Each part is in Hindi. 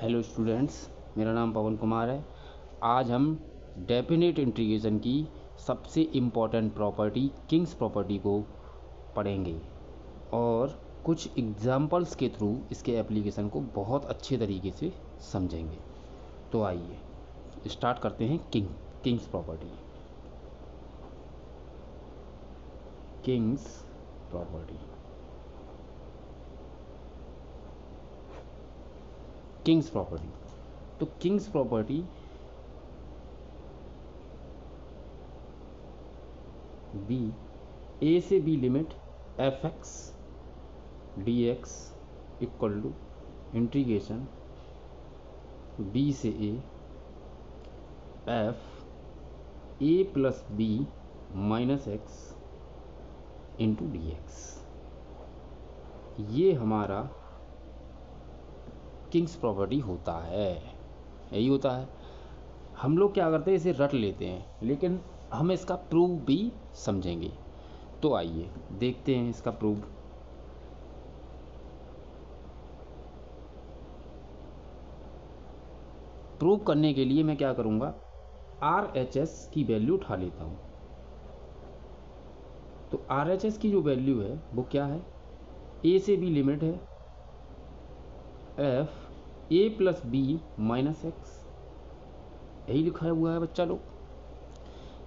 हेलो स्टूडेंट्स, मेरा नाम पवन कुमार है। आज हम डेफिनेट इंटीग्रेशन की सबसे इम्पॉर्टेंट प्रॉपर्टी किंग्स प्रॉपर्टी को पढ़ेंगे और कुछ एग्जांपल्स के थ्रू इसके एप्लीकेशन को बहुत अच्छे तरीके से समझेंगे। तो आइए स्टार्ट करते हैं किंग्स प्रॉपर्टी। किंग्स प्रॉपर्टी तो किंग्स प्रॉपर्टी बी ए से B limit F X D X equal to integration B से A F A plus B minus X into D X, ये हमारा किंग्स प्रॉपर्टी होता है। यही होता है। हम लोग क्या करते हैं, इसे रट लेते हैं, लेकिन हम इसका प्रूफ भी समझेंगे। तो आइए देखते हैं इसका प्रूफ। प्रूफ करने के लिए मैं क्या करूंगा, RHS की वैल्यू उठा लेता हूं। तो RHS की जो वैल्यू है वो क्या है, ए से बी लिमिट है F A plus B minus X. यही लिखा हुआ है बच्चा लोग,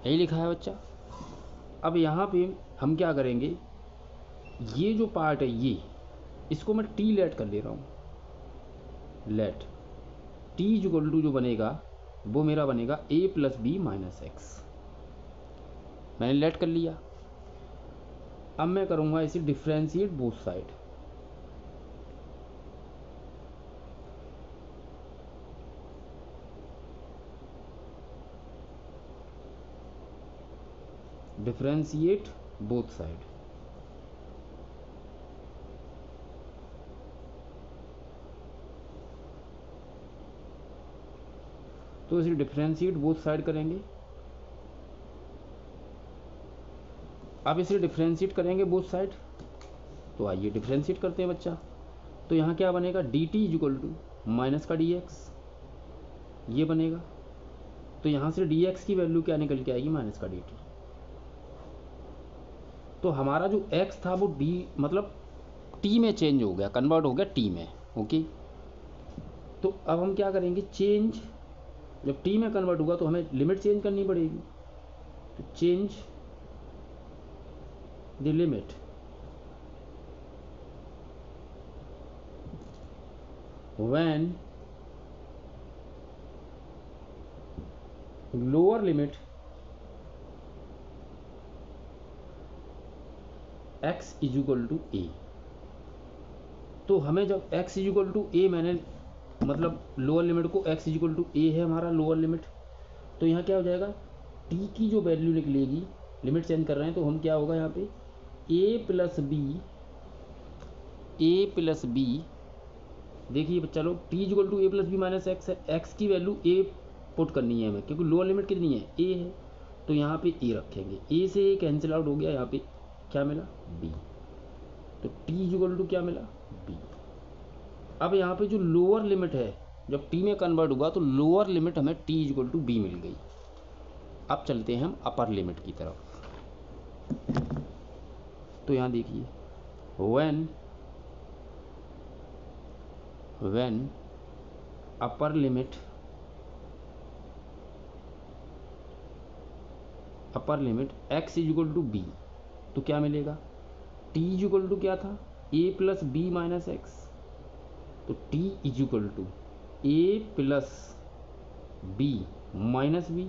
यही लिखा है बच्चा। अब यहाँ पे हम क्या करेंगे, ये जो पार्ट है ये, इसको मैं टी लेट कर ले रहा हूँ। लेट टी इक्वल टू जो बनेगा वो मेरा बनेगा ए प्लस बी माइनस एक्स। मैंने लेट कर लिया। अब मैं करूँगा इसे differentiate both side. Differentiate both side. तो इसे डिफ्रेंशिएट बोथ साइड करेंगे। अब इसे डिफ्रेंशिएट करेंगे बोथ साइड। तो आइए डिफ्रेंशिएट करते हैं बच्चा। तो यहाँ क्या बनेगा, D T equal to minus का डी एक्स, ये बनेगा। तो यहाँ से डी एक्स की वैल्यू क्या निकल के आएगी, माइनस का डी टी। तो हमारा जो x था वो d मतलब t में चेंज हो गया, कन्वर्ट हो गया t में। ओके, तो अब हम क्या करेंगे, चेंज जब t में कन्वर्ट हुआ तो हमें लिमिट चेंज करनी पड़ेगी। तो change the limit when lower limit x is equal to A. तो हमें जब x is equal to A, मैंने मतलब लोअर लिमिट को x is equal to A है हमारा लोअर लिमिट। तो यहाँ क्या हो जाएगा, t की जो वैल्यू निकलेगी, लिमिट चेंज कर रहे हैं तो हम क्या होगा यहाँ पे a प्लस बी। देखिए बच्चा लोग, t equal to A plus B minus X है। x की वैल्यू a पुट करनी है हमें, क्योंकि लोअर लिमिट कितनी है, a है। तो यहाँ पे a रखेंगे, a से a कैंसिल आउट हो गया, यहाँ पे क्या मिला, b। तो t इक्वल टू क्या मिला, b। अब यहाँ पे जो लोअर लिमिट है, जब t में कन्वर्ट हुआ तो लोअर लिमिट हमें t इक्वल टू b मिल गई। अब चलते हैं हम अपर लिमिट की तरफ। तो यहाँ देखिए, when upper limit x is equal to b, तो क्या मिलेगा, t इज इक्वल टू क्या था, a plus B minus X. तो t is equal to a plus B minus B,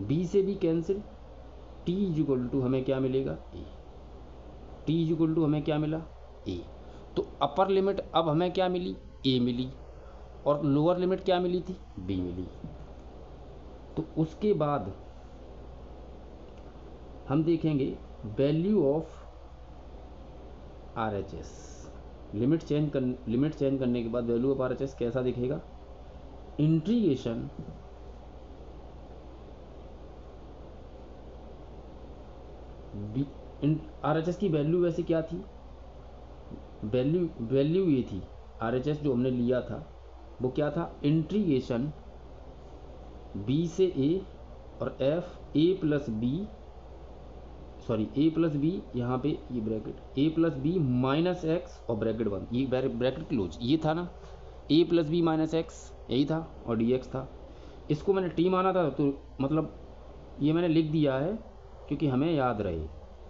b से b cancel, t is equal to हमें क्या मिलेगा, a। t is equal to हमें क्या मिला, a। तो अपर लिमिट अब हमें क्या मिली, a मिली, और लोअर लिमिट क्या मिली थी, b मिली। तो उसके बाद हम देखेंगे value of RHS। Limit change करने के बाद वैल्यू ऑफ RHS कैसा दिखेगा, इंटीग्रेशन RHS की वैल्यू वैसे क्या थी, वैल्यू ये थी, RHS जो हमने लिया था वो क्या था, इंटीग्रेशन बी से ए और F A plus B, sorry A plus B, यहाँ पे ये bracket A plus B minus X और ब्रैकेट बंद, ये ब्रैकेट क्लोज, ये था ना A plus B minus X, यही था और डी एक्स था। इसको मैंने टी माना था, तो मतलब ये मैंने लिख दिया है क्योंकि हमें याद रहे,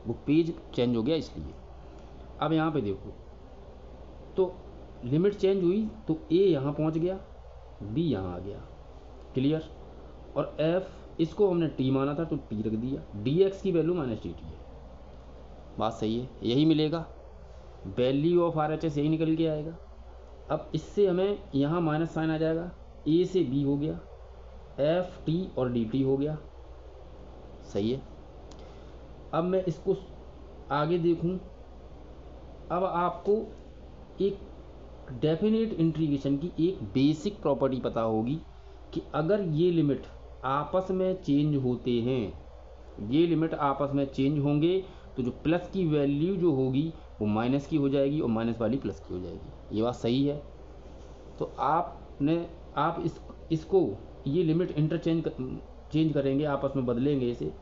वो पेज चेंज हो गया इसलिए। अब यहाँ पे देखो, तो लिमिट चेंज हुई तो ए यहाँ पहुँच गया, बी यहाँ आ गया, क्लियर। और एफ इसको हमने टी माना था तो टी रख दिया, डी एक्स की वैल्यू माइनस डी टी है। बात सही है, यही मिलेगा, value of R H S यही निकल के आएगा। अब इससे हमें यहाँ माइनस साइन आ जाएगा, ए से बी हो गया, एफ टी और डी टी हो गया, सही है। अब मैं इसको आगे देखूं, अब आपको एक डेफिनेट इंटीग्रेशन की एक बेसिक प्रॉपर्टी पता होगी कि अगर ये लिमिट आपस में चेंज होते हैं, ये लिमिट आपस में चेंज होंगे तो जो प्लस की वैल्यू जो होगी वो माइनस की हो जाएगी और माइनस वाली प्लस की हो जाएगी। ये बात सही है। तो आप इसको ये लिमिट चेंज करेंगे, आपस में बदलेंगे इसे,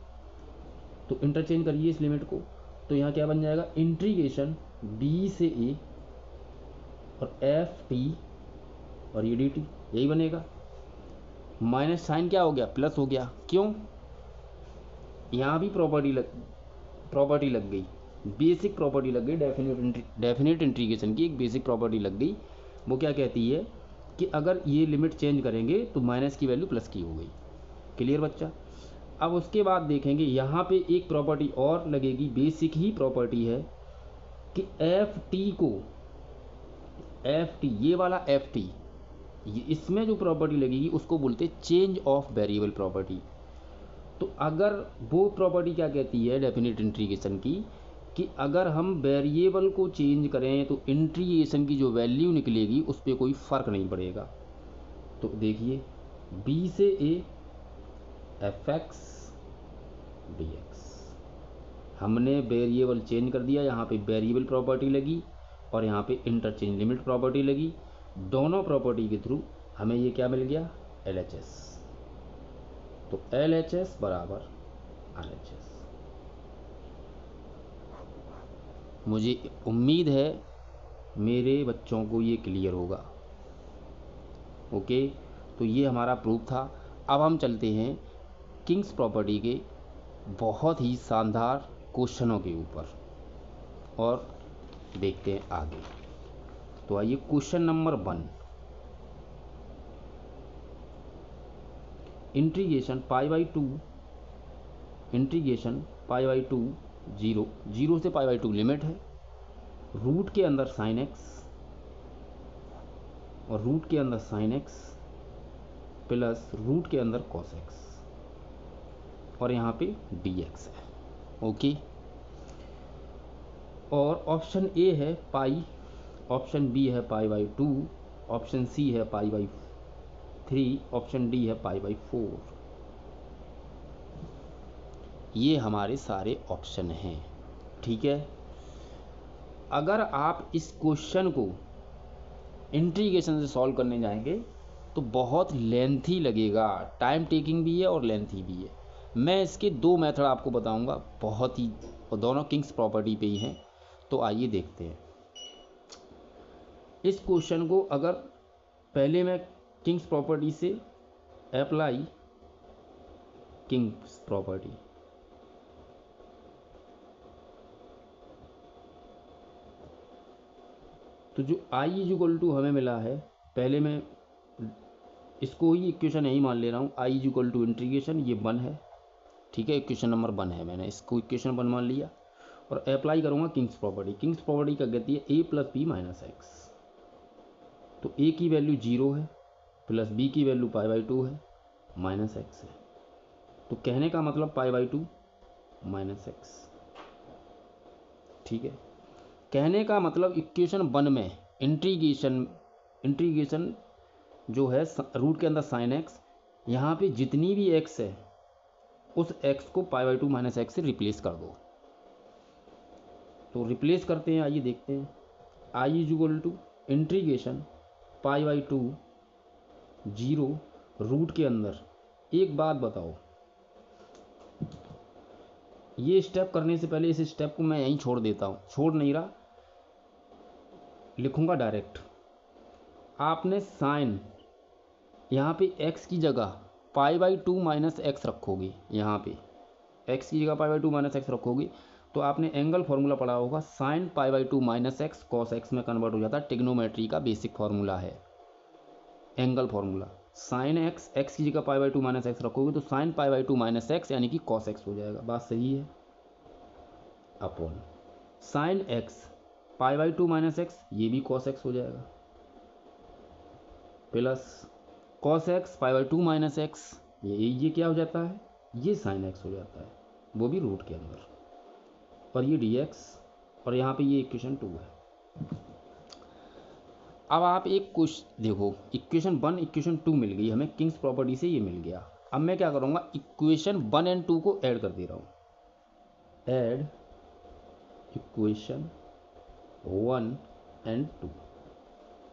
तो इंटरचेंज करिए इस लिमिट को, तो यहाँ क्या बन जाएगा, इंटीग्रेशन बी से ए और एफ टी और ये डी टी, यही बनेगा। माइनस साइन क्या हो गया, प्लस हो गया, क्यों, यहाँ भी प्रॉपर्टी लग गई, बेसिक प्रॉपर्टी लग गई, डेफिनेट इंटीग्रेशन की एक बेसिक प्रॉपर्टी लग गई। वो क्या कहती है कि अगर ये लिमिट चेंज करेंगे तो माइनस की वैल्यू प्लस की हो गई, क्लियर बच्चा। अब उसके बाद देखेंगे यहाँ पे एक प्रॉपर्टी और लगेगी, बेसिक ही प्रॉपर्टी है कि एफ टी को, एफ टी ये वाला एफ टी, ये इसमें जो प्रॉपर्टी लगेगी उसको बोलते हैं चेंज ऑफ वेरिएबल प्रॉपर्टी। तो अगर वो प्रॉपर्टी क्या कहती है डेफिनेट इंटीग्रेशन की, कि अगर हम वेरिएबल को चेंज करें तो इंटीग्रेशन की जो वैल्यू निकलेगी उस पर कोई फ़र्क नहीं पड़ेगा। तो देखिए बी से A F X D x, हमने वेरिएबल चेंज कर दिया, यहाँ पे वेरिएबल प्रॉपर्टी लगी और यहाँ पे इंटरचेंज लिमिट प्रॉपर्टी लगी। दोनों प्रॉपर्टी के थ्रू हमें ये क्या मिल गया, एल एच एस। तो एल एच एस बराबर आर एच एस। मुझे उम्मीद है मेरे बच्चों को ये क्लियर होगा। ओके, तो ये हमारा प्रूफ था। अब हम चलते हैं किंग्स प्रॉपर्टी के बहुत ही शानदार क्वेश्चनों के ऊपर और देखते हैं आगे। तो आइए question number 1, integration pi by to, integration pi by to zero से पाई बाई टू लिमिट है, रूट के अंदर साइन एक्स और रूट के अंदर साइन एक्स प्लस रूट के अंदर कॉस एक्स और यहाँ पे डी एक्स है। ओके, और ऑप्शन ए है पाई, ऑप्शन बी है pi by two, option C है पाई बाई 3, ऑप्शन डी है पाई बाई 4। ये हमारे सारे ऑप्शन हैं, ठीक है। अगर आप इस क्वेश्चन को इंटीग्रेशन से सॉल्व करने जाएंगे तो बहुत लेंथी लगेगा, टाइम टेकिंग भी है और लेंथी भी है। मैं इसके 2 मेथड आपको बताऊंगा, बहुत ही, और दोनों किंग्स प्रॉपर्टी पे ही हैं। तो आइए देखते हैं इस क्वेश्चन को। अगर पहले मैं किंग्स प्रॉपर्टी से अप्लाई किंग्स प्रॉपर्टी, तो जो आई इज इक्वल टू हमें मिला है, पहले मैं इसको ही इक्वेशन यही मान ले रहा हूँ, आई इज इक्वल टू इंटीग्रेशन, ये 1 है, ठीक है, इक्वेशन नंबर 1 है, मैंने इसको इक्वेशन 1 मान लिया और अप्लाई करूँगा किंग्स प्रॉपर्टी। किंग्स प्रॉपर्टी क्या कहती है, ए प्लस बी माइनस एक्स। तो ए की वैल्यू 0 है प्लस बी की वैल्यू पाई बाई 2 है माइनस एक्स है। तो कहने का मतलब पाई बाई 2 माइनस एक्स, ठीक है। कहने का मतलब इक्वेशन 1 में इंटीग्रेशन जो है रूट के अंदर साइन एक्स, यहाँ पे जितनी भी एक्स है उस एक्स को पाई बाई 2 माइनस एक्स से रिप्लेस कर दो। तो रिप्लेस करते हैं, आइए देखते हैं। I is equal to integration pi by 2 zero root के अंदर। एक बात बताओ, ये स्टेप करने से पहले इस स्टेप को मैं यहीं छोड़ देता हूँ, छोड़ नहीं रहा, लिखूंगा डायरेक्ट। आपने साइन यहाँ पे x की जगह π/2 माइनस एक्स रखोगे, यहाँ पे x की जगह π/2 माइनस एक्स रखोगे तो आपने एंगल फार्मूला पढ़ा होगा, sine π/2 minus X cos X में कन्वर्ट हो जाता है। टिग्नोमेट्री का बेसिक फार्मूला है एंगल फार्मूला। साइन एक्स की जगह π/2 माइनस एक्स रखोगे तो साइन π/2 माइनस एक्स यानी कि कॉस एक्स हो जाएगा। बात सही है। Upon sine X π/2 minus X, ये भी कॉस एक्स हो जाएगा, plus cos X π/2 minus X, ये क्या हो जाता है, ये साइन एक्स हो जाता है, वो भी रूट के अंदर, और ये dx, और यहाँ पे ये इक्वेशन 2 है। अब आप एक कुछ देखो, इक्वेशन 1 इक्वेशन 2 मिल गई हमें, किंग्स प्रॉपर्टी से ये मिल गया। अब मैं क्या करूँगा, इक्वेशन 1 एंड 2 को ऐड कर दे रहा हूँ। ऐड इक्वेशन 1 एंड 2,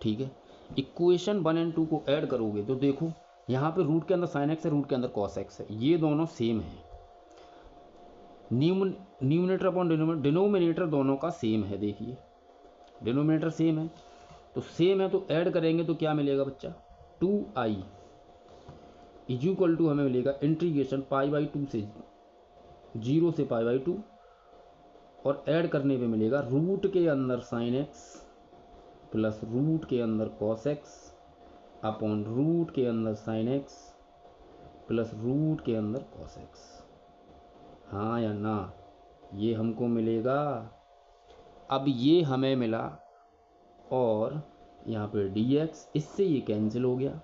ठीक है। इक्वेशन 1 एंड 2 को ऐड करोगे तो देखो यहाँ पे रूट के अंदर साइन एक्स है, रूट के अंदर कॉस एक्स है, ये दोनों सेम है। न्यूमिनेटर अपॉन डिनोमिनेटर दोनों का सेम है, देखिए डिनोमिनेटर सेम है, तो सेम है तो ऐड करेंगे तो क्या मिलेगा बच्चा, 2i इज इक्वल टू हमें मिलेगा इंटीग्रेशन π/2 से 0 से π/2, और ऐड करने पे मिलेगा रूट के अंदर साइन एक्स प्लस रूट के अंदर कॉस एक्स अपॉन रूट के अंदर साइन एक्स प्लस रूट के अंदर कॉस एक्स। हाँ या ना, ये हमको मिलेगा। अब ये हमें मिला, और यहाँ पे dx, इससे ये कैंसिल हो गया।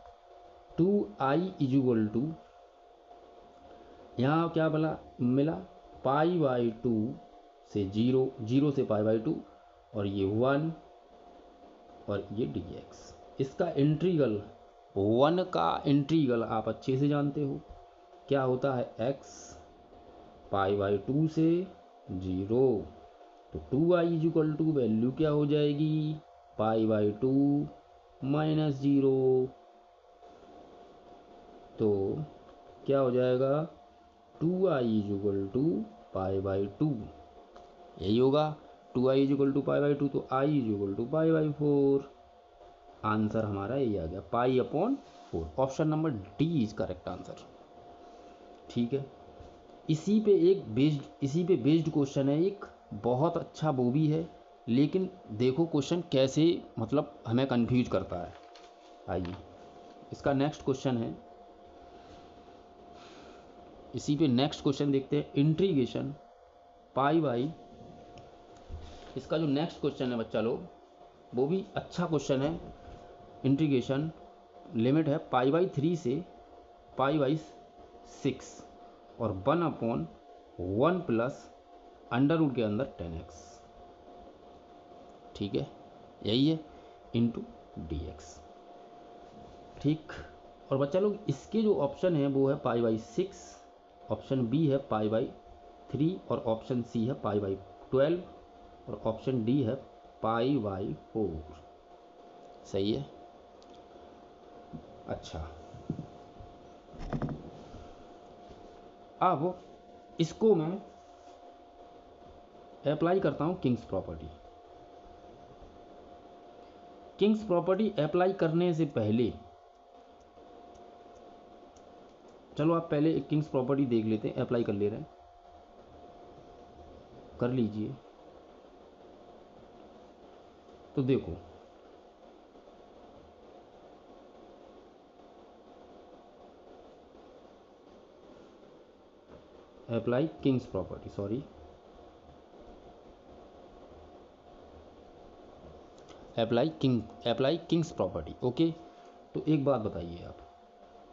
2i इज इक्वल टू, यहाँ क्या मिला π/2 से 0 से π/2, और ये 1, और ये dx। इसका इंटीग्रल 1 का इंटीग्रल आप अच्छे से जानते हो क्या होता है, x π/2 से 0, तो 2i is equal to value क्या हो जाएगी, π/2 माइनस 0, तो क्या हो जाएगा 2i इज इक्वल टू π/2, यही होगा। 2i इज इक्वल टू π/2, तो i is equal to π/4। Answer हमारा यही आ गया, π/4। Option number D is correct answer, ठीक है। इसी पे बेस्ड क्वेश्चन है एक, बहुत अच्छा वो भी है, लेकिन देखो क्वेश्चन कैसे मतलब हमें कंफ्यूज करता है। आइए इसका नेक्स्ट क्वेश्चन है, इसी पे नेक्स्ट क्वेश्चन देखते हैं। इंटीग्रेशन π/, इसका जो नेक्स्ट क्वेश्चन है बच्चा लोग, वो भी अच्छा क्वेश्चन है। इंटीग्रेशन लिमिट है π/3 से π/6 और 1/1 प्लस अंडर रूट के अंदर 10x, ठीक है, यही है, इंटू dx, ठीक। और बच्चा लोग इसके जो ऑप्शन है वो है π/6, ऑप्शन बी है π/3, और ऑप्शन सी है π/12, और ऑप्शन डी है π/4, सही है। अच्छा, अब इसको मैं अप्लाई करता हूँ Kings property. King's property apply करने से पहले चलो आप पहले एक किंग्स प्रॉपर्टी देख लेते हैं, अप्लाई कर ले रहे हैं, कर लीजिए। तो देखो apply king's property, sorry apply king's property, okay. तो एक बात बताइए आप,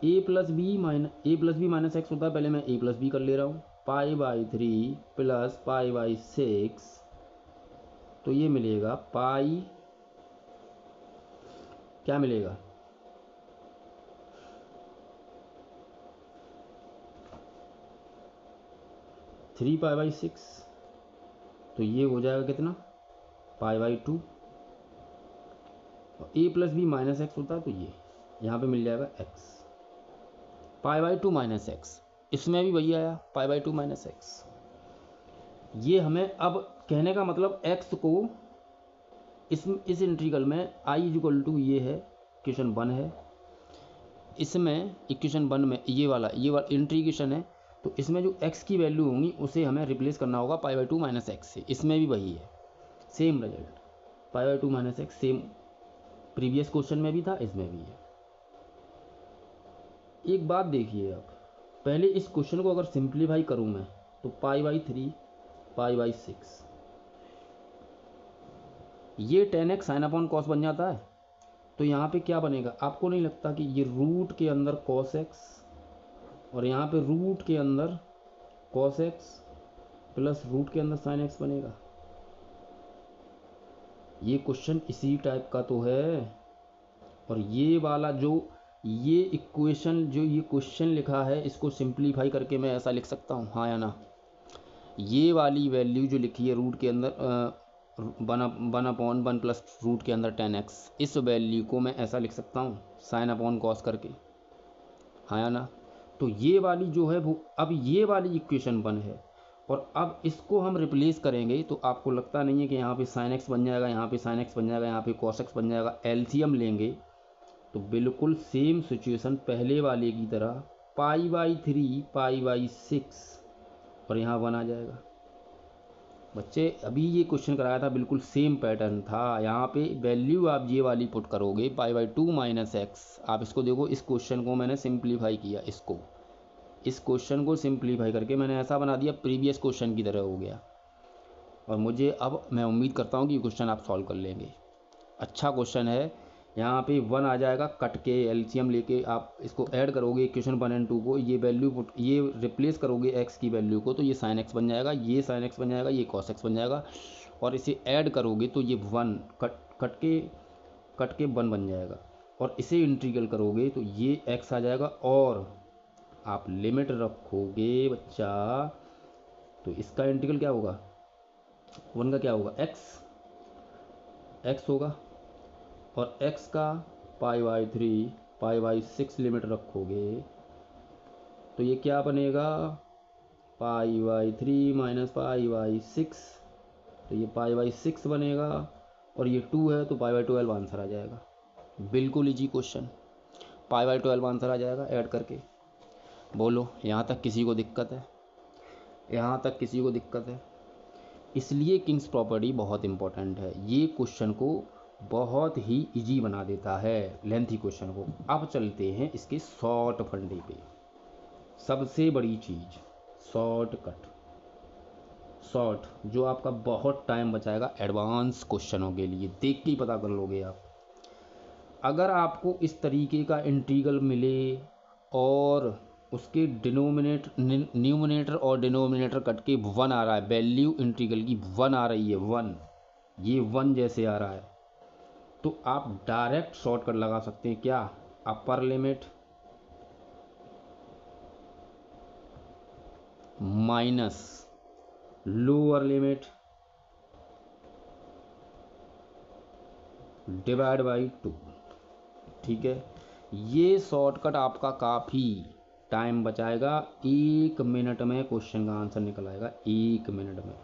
a plus B minus X होता है, पहले मैं a प्लस बी कर ले रहा हूँ, π/3 प्लस π/6, तो ये मिलेगा पाई, क्या मिलेगा 3π/6, तो ये हो जाएगा कितना π/2, और a plus B minus X होता है तो ये यहाँ पे मिल जाएगा x, pi by 2 minus X, इसमें भी वही आया पाई बाई 2 माइनस एक्स। ये हमें अब कहने का मतलब x को इस इंटीग्रल में i इक्वल टू ये है, इक्वेशन 1 है, इसमें इक्वेशन 1 में ये वाला इंटीग्रेशन है, तो इसमें जो x की वैल्यू होंगी उसे हमें रिप्लेस करना होगा पाई बाई 2 माइनस एक्स से। इसमें भी वही है, same result, pi by 2 minus x, same previous question में भी था, इसमें भी है। एक बात देखिए आप, पहले इस क्वेश्चन को अगर सिंप्लीफाई करूँ मैं तो पाई बाई 3 पाई बाई 6, ये 10x साइन अपॉन कॉस बन जाता है। तो यहाँ पे क्या बनेगा, आपको नहीं लगता कि ये रूट के अंदर कॉस एक्स और यहाँ पे रूट के अंदर कॉस एक्स प्लस रूट के अंदर साइन एक्स बनेगा? ये क्वेश्चन इसी टाइप का तो है। और ये वाला जो ये इक्वेशन जो ये क्वेश्चन लिखा है, इसको सिंप्लीफाई करके मैं ऐसा लिख सकता हूँ, हाँ या ना? ये वाली वैल्यू जो लिखी है रूट के अंदर 1/1 प्लस रूट के अंदर 10x, इस वैल्यू को मैं ऐसा लिख सकता हूँ साइन अपॉन कॉस करके, हाँ या ना? तो ये वाली जो है वो अब ये वाली इक्वेशन 1 है, और अब इसको हम रिप्लेस करेंगे तो आपको लगता नहीं है कि यहाँ पे साइन एक्स बन जाएगा, यहाँ पे साइन एक्स बन जाएगा, यहाँ पे कॉस एक्स बन जाएगा। एलसीएम लेंगे तो बिल्कुल सेम सिचुएशन पहले वाले की तरह, पाई बाई 3 पाई बाई 6 और यहाँ 1 आ जाएगा। बच्चे अभी ये क्वेश्चन कराया था, बिल्कुल सेम पैटर्न था। यहाँ पे वैल्यू आप ये वाली पुट करोगे पाई बाई 2 माइनस एक्स। आप इसको देखो, इस क्वेश्चन को मैंने सिंप्लीफाई किया, इस क्वेश्चन को सिंप्लीफाई करके मैंने ऐसा बना दिया, प्रीवियस क्वेश्चन की तरह हो गया। और मुझे अब मैं उम्मीद करता हूँ कि ये क्वेश्चन आप सॉल्व कर लेंगे। अच्छा क्वेश्चन है। यहाँ पे 1 आ जाएगा, कट के एलसीएम लेके आप इसको ऐड करोगे इक्वेशन 1 और 2 को, ये वैल्यू ये रिप्लेस करोगे x की वैल्यू को, तो ये साइन एक्स बन जाएगा, ये साइन एक्स बन जाएगा, ये कॉस एक्स बन जाएगा। और इसे ऐड करोगे तो ये 1 कट के 1 बन जाएगा। और इसे इंटीग्रल करोगे तो ये x आ जाएगा, और आप लिमिट रखोगे बच्चा, तो इसका इंटीग्रल क्या होगा, 1 का क्या होगा, x होगा, और x का pi by 3 pi by 6 limit रखोगे तो ये क्या बनेगा, pi by 3 minus pi by 6, तो ये पाई बाई 6 बनेगा, और ये 2 है तो पाई बाई 12 आंसर आ जाएगा। बिल्कुल easy question, pi by 12 answer आ जाएगा ऐड करके। बोलो, यहाँ तक किसी को दिक्कत है? यहाँ तक किसी को दिक्कत है? इसलिए किंग्स प्रॉपर्टी बहुत इंपॉर्टेंट है, ये क्वेश्चन को बहुत ही इजी बना देता है, लेंथी क्वेश्चन को। अब चलते हैं इसके शॉर्ट फंडे पे। सबसे बड़ी चीज़ शॉर्टकट, शॉर्ट जो आपका बहुत टाइम बचाएगा एडवांस क्वेश्चनों के लिए, देख के ही पता कर लोगे आप। अगर आपको इस तरीके का इंटीग्रल मिले और उसके न्यूमिनेटर और डिनोमिनेटर कट के 1 आ रहा है, वैल्यू इंटीग्रल की 1 आ रही है, 1, ये 1 जैसे आ रहा है, तो आप डायरेक्ट शॉर्टकट लगा सकते हैं। क्या, upper limit minus lower limit divide by 2, ठीक है? ये शॉर्टकट आपका काफ़ी टाइम बचाएगा। 1 मिनट में क्वेश्चन का आंसर निकल आएगा, 1 मिनट में,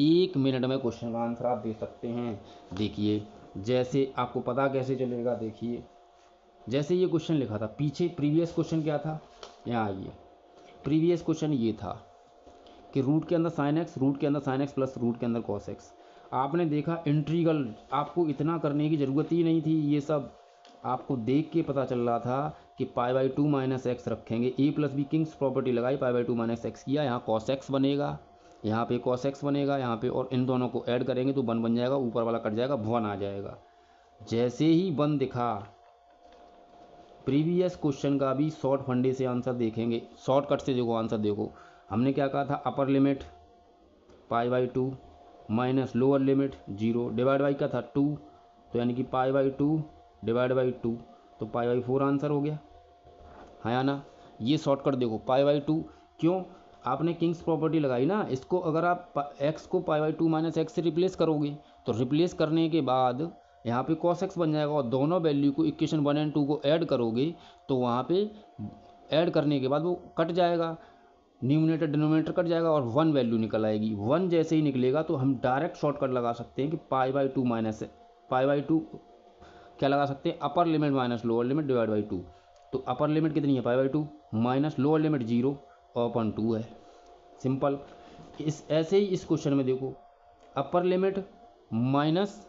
1 मिनट में क्वेश्चन का आंसर आप दे सकते हैं। देखिए, जैसे आपको पता कैसे चलेगा, देखिए जैसे ये क्वेश्चन लिखा था पीछे, प्रीवियस क्वेश्चन क्या था, यहाँ आइए, प्रीवियस क्वेश्चन ये था कि रूट के अंदर साइन एक्स, रूट के अंदर साइन एक्स प्लस रूट के अंदर कॉस एक्स। आपने देखा इंटीग्रल, आपको इतना करने की ज़रूरत ही नहीं थी, ये सब आपको देख के पता चल रहा था कि पाई बाई 2 माइनस एक्स रखेंगे, ए प्लस बी किंग्स प्रॉपर्टी लगाई, पाई बाई 2 माइनस एक्स किया, यहाँ कॉस एक्स बनेगा, यहाँ पे कॉस एक्स बनेगा, यहाँ पे, और इन दोनों को ऐड करेंगे तो 1 बन जाएगा, ऊपर वाला कट जाएगा, 1 आ जाएगा। जैसे ही 1 दिखा, प्रीवियस क्वेश्चन का भी शॉर्ट फंडे से आंसर देखेंगे, शॉर्टकट से देखो आंसर देखो। हमने क्या कहा था, upper limit pi by 2 minus lower limit 0, divide by का था 2, तो यानी कि पाई बाई 2 डिवाइड बाई 2, तो पाई बाई 4 आंसर हो गया, है या ना? ये शॉर्टकट देखो, पाई बाई 2, क्यों, आपने किंग्स प्रॉपर्टी लगाई ना, इसको अगर आप x को पाई बाई 2 माइनस एक्स से रिप्लेस करोगे, तो रिप्लेस करने के बाद यहाँ पे cos x बन जाएगा, और दोनों वैल्यू को इक्वेशन 1 और 2 को ऐड करोगे तो वहाँ पे ऐड करने के बाद वो कट जाएगा, न्यूमिनेटर डिनोमिनेटर कट जाएगा और 1 वैल्यू निकल आएगी। 1 जैसे ही निकलेगा तो हम डायरेक्ट शॉर्टकट लगा सकते हैं कि π/2 माइनस π/2 क्या लगा सकते हैं, upper limit minus lower limit divide by 2। तो अपर लिमिट कितनी है π/2 माइनस लोअर लिमिट 0 अपॉन 2 है। सिंपल। इस ऐसे ही इस क्वेश्चन में देखो, upper limit minus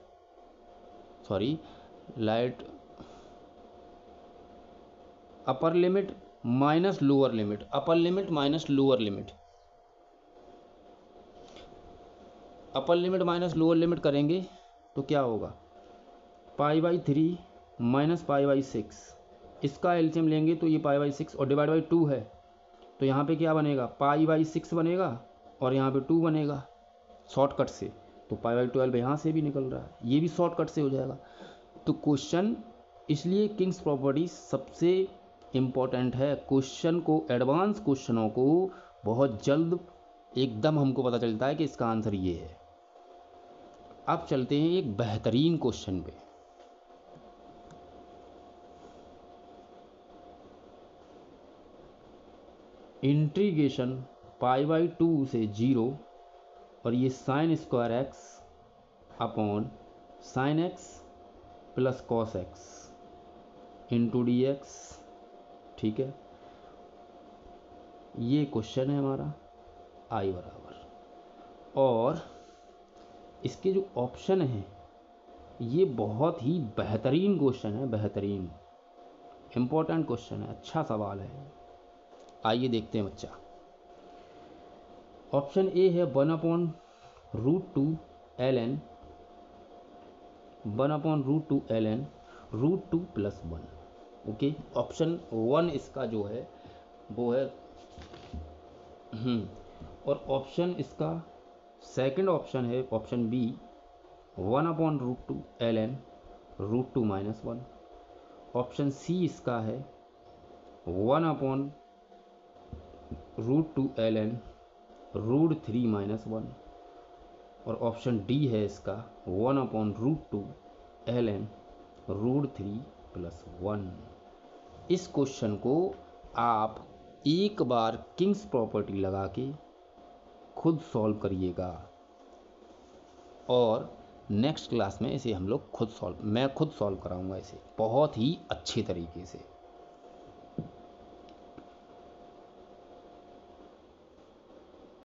upper limit minus lower limit, upper limit minus lower limit, upper limit minus lower limit करेंगे तो क्या होगा, π/3 माइनस π/6, इसका एलसीएम लेंगे तो ये π/6 और डिवाइड बाई 2 है, तो यहाँ पे क्या बनेगा, π/6 बनेगा और यहाँ पे 2 बनेगा शॉर्टकट से, तो π/12 यहाँ से भी निकल रहा है, ये भी शॉर्टकट से हो जाएगा। तो क्वेश्चन, इसलिए किंग्स प्रॉपर्टी सबसे इम्पॉर्टेंट है। क्वेश्चन को, एडवांस क्वेश्चनों को बहुत जल्द एकदम हमको पता चलता है कि इसका आंसर ये है। अब चलते हैं एक बेहतरीन क्वेश्चन पे। इंटीग्रेशन π/2 से 0 और ये sine square x upon sine x plus cos x into D x, ठीक है। ये क्वेश्चन है हमारा आई बराबर, और इसके जो ऑप्शन हैं ये बहुत ही बेहतरीन क्वेश्चन है, बेहतरीन इम्पोर्टेंट क्वेश्चन है, अच्छा सवाल है। आइए देखते हैं बच्चा। ऑप्शन ए है 1/√2 ln 1/√2 ln √2 + 1। ओके, ऑप्शन 1 इसका जो है वो है और ऑप्शन इसका सेकंड ऑप्शन है option B 1/√2 ln √2 - 1। Option C इसका है 1/√2 ln √3 - 1। और ऑप्शन डी है इसका 1/√2 ln √3 + 1। इस क्वेश्चन को आप एक बार किंग्स प्रॉपर्टी लगा के खुद सॉल्व करिएगा, और नेक्स्ट क्लास में इसे हम लोग मैं खुद सॉल्व कराऊंगा इसे बहुत ही अच्छे तरीके से।